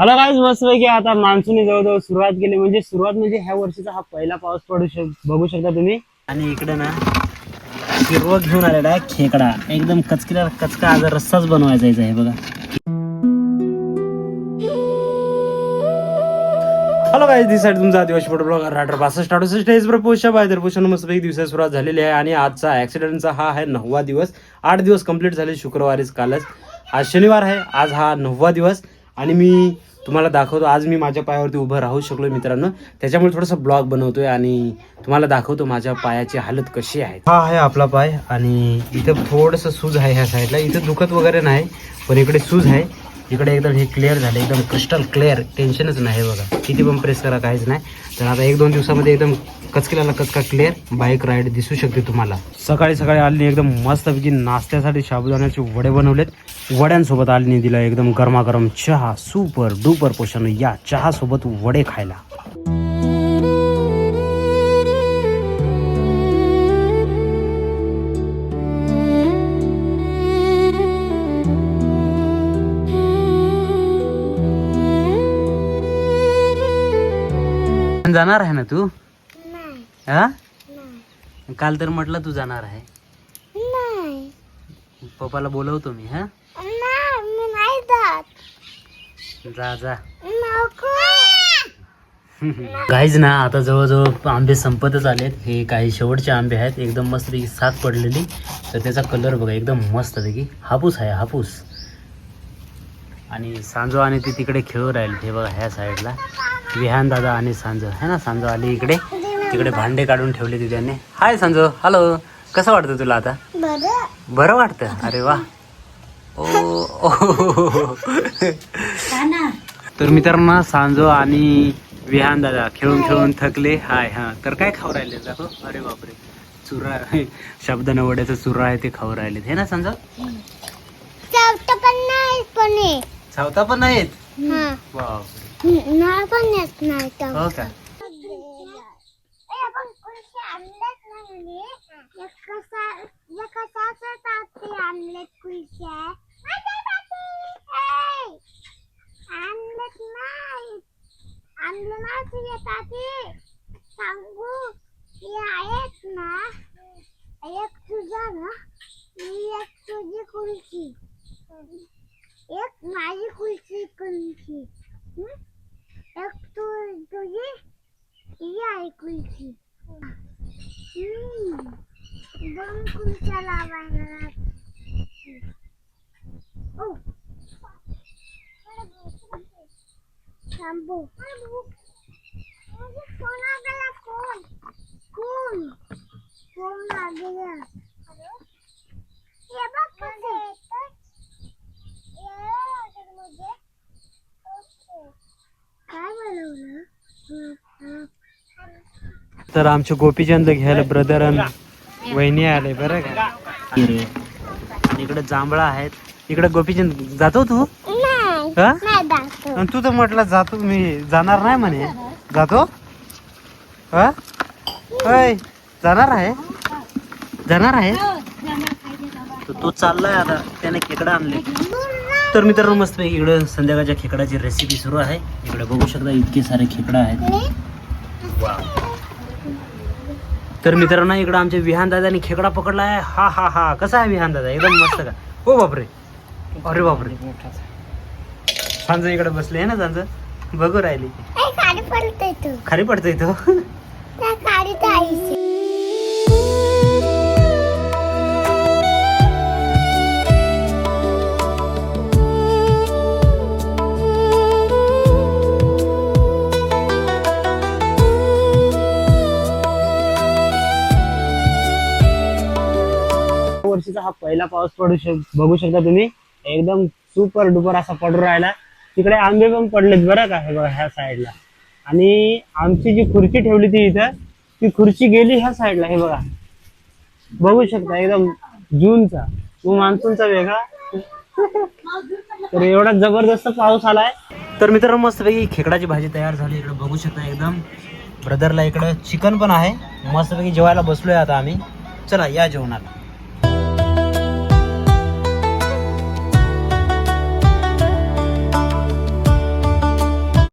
Hello guys, मस्त पैकी आता मान्सून जवळजवळ सुरुवात केली. म्हणजे ह्या वर्षीचा हा पहिला पाऊस बघू शकता तुम्ही. आणि इकडे ना हिरवं घेऊन आलेला आहे खेकडा, एकदम कचका आज रस्साच बनवायचा आहे बघा. हॅलो गाईज, दिस साईड तुमचा आदिवासी फोटो ब्लॉगर रायडर 62 पोषा बाय पोषण मस्त पैकी दिवसाची सुरुवात झालेली आहे. आणि आजचा ऍक्सिडेंटचा हा आहे 9वा दिवस. 8 दिवस कंप्लीट झाले शुक्रवारीच, कालच. आज शनिवार आहे, आज हा 9वा दिवस. आणि मी तुम्हाला दाखवतो, आज मी माझ्या पायावरती उभं राहू शकलो मित्रांनो. त्याच्यामुळे थोडासा ब्लॉग बनवतोय आणि तुम्हाला दाखवतो माझ्या पायाची हालत कशी आहे. हा आहे आपला पाय आणि इथं थोडंसं सूज आहे ह्या साईडला. इथं दुखत वगैरे नाही, पण इकडे सूज आहे. इकडे एकदम हे क्लिअर झालं, एकदम क्रिस्टल क्लिअर, टेन्शनच नाही बघा. किती पण प्रेस करा काहीच नाही. तर आता 1-2 दिवसामध्ये एकदम कचका क्लिअर बाईक राईड दिसू शकते तुम्हाला. सकाळी आलीने एकदम मस्तपैकी नाश्त्यासाठी साबुदाण्याचे वडे बनवलेत. वड्यांसोबत आलीने दिला एकदम गरमागरम चहा. सुपर डुपर पोषण या चहा सोबत वडे खायला. जाणार आहे ना तू? हा, काल तर म्हटलं तू जाणार आहे. पप्पाला बोलवतो मी. हा, जा गाईज ना, आता जवळजवळ आंबे संपतच आलेत. हे काही शेवटचे आंबे आहेत, एकदम मस्त पैकी साथ पडलेली. तर त्याचा कलर बघा, एकदम मस्त पैकी हापूस आहे, हापूस. आणि सांजो आणि ती तिकडे खेळू राहील. हे बघा ह्या साईडला विहान दादा आणि सांजो है ना. सांजो आली इकडे, तिकडे भांडे काढून ठेवले ती त्याने. हाय सांजो, हॅलो. कसं वाटतं तुला आता? बरं वाटतं? अरे वा. तर मित्रांनो, सांजो आणि विहान दादा खेळून थकले. हा, तर काय खाऊ राहिले दाखव. अरे बापरे, चुरा शब्दानं वड्याचा चुरा आहे ते खाऊ राहिले हे ना सांजो. चावता पण नाहीत. बापरे, हो का? एक माझी कुल्फी कोणची, एक तुझी ही आहे कुल्फी. 2 कुल्फ्या लावायला. ओ थांबू, फोन आला. फोन लागला. हे बघ कसे तर आमचे गोपीचंद घ्यायला ब्रदर आणि वहिनी आले बरं का. इकडे जांभळा आहेत. इकडे गोपीचंद जातो तू? तू तर म्हटलं जातो, मी जाणार नाही म्हणे. जातो? जाणार आहे. तो चाललाय आता, त्याने खेकडा आणले. तर मित्रांनो, मस्त इकडे संध्याकाळच्या खेकडाची रेसिपी सुरू आहे. इकडे बघू शकता इतके सारे खेकडा आहेत. तर मित्रांनो, इकडे आमच्या विहान दादाने खेकडा पकडला आहे. हा कसा आहे विहान दादा? एकदम मस्त का? हो बापरे, अरे बापरे. सांज इकडे बसले आहे ना, सांज बघू राहिली. खाली पडतोय तो. वर्षीचा हा पहिला पाऊस बघू शकता तुम्ही. एकदम सुपर डुपर असा पडून राहिला. तिकडे आंबे पण पडलेत बरं का. हे बघा ह्या साईडला. आणि आमची जी खुर्ची ठेवली ती इथं, ती खुर्ची गेली ह्या साईडला. हे बघा बघू शकता, एकदम जूनचा मान्सूनचा वेगळा. तर एवढा जबरदस्त पाऊस आलाय. तर मित्रांनो, मस्तपैकी खेकडाची भाजी तयार झाली. इकडे बघू शकता एकदम. ब्रदरला इकडे चिकन पण आहे. मस्तपैकी जेवायला बसलोय आता आम्ही. चला या जेवणाला.